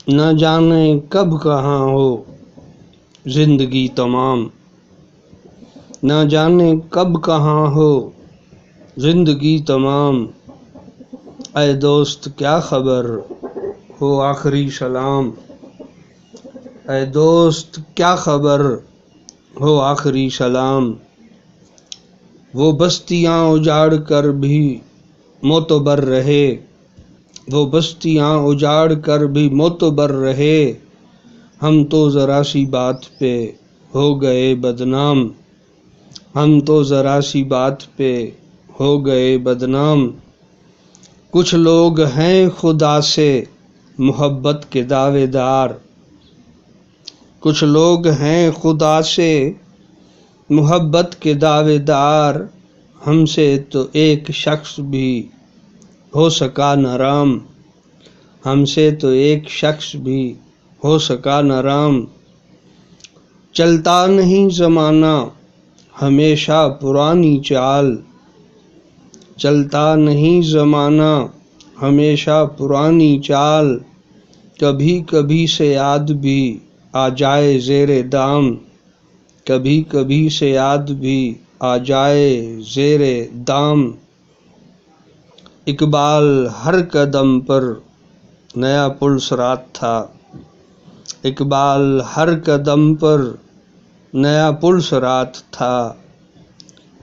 نہ جانے کب کہاں ہو زندگی تمام، نہ جانے کب کہاں ہو زندگی تمام۔ اے دوست کیا خبر ہو آخری سلام، اے دوست کیا خبر ہو آخری سلام۔ وہ بستیاں اجاڑ کر بھی معتبر رہے، وہ بستیاں اجاڑ کر بھی معتبر رہے، ہم تو ذرا سی بات پہ ہو گئے بدنام، ہم تو ذرا سی بات پہ ہو گئے بدنام۔ کچھ لوگ ہیں خدا سے محبت کے دعوے دار، کچھ لوگ ہیں خدا سے محبت کے دعوے دار، ہم سے تو ایک شخص بھی ہو سکا نہ رام، ہم سے تو ایک شخص بھی ہو سکا نہ رام۔ چلتا نہیں زمانہ ہمیشہ پرانی چال، چلتا نہیں زمانہ ہمیشہ پرانی چال، کبھی کبھی سے یاد بھی آ جائے زیر دام، کبھی کبھی سے یاد بھی آ جائے زیر دام۔ اقبال ہر قدم پر نیا پلسرات تھا، اقبال ہر قدم پر نیا پلسرات تھا،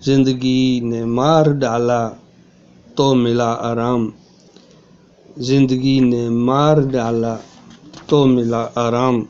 زندگی نے مار ڈالا تو ملا آرام، زندگی نے مار ڈالا تو ملا آرام۔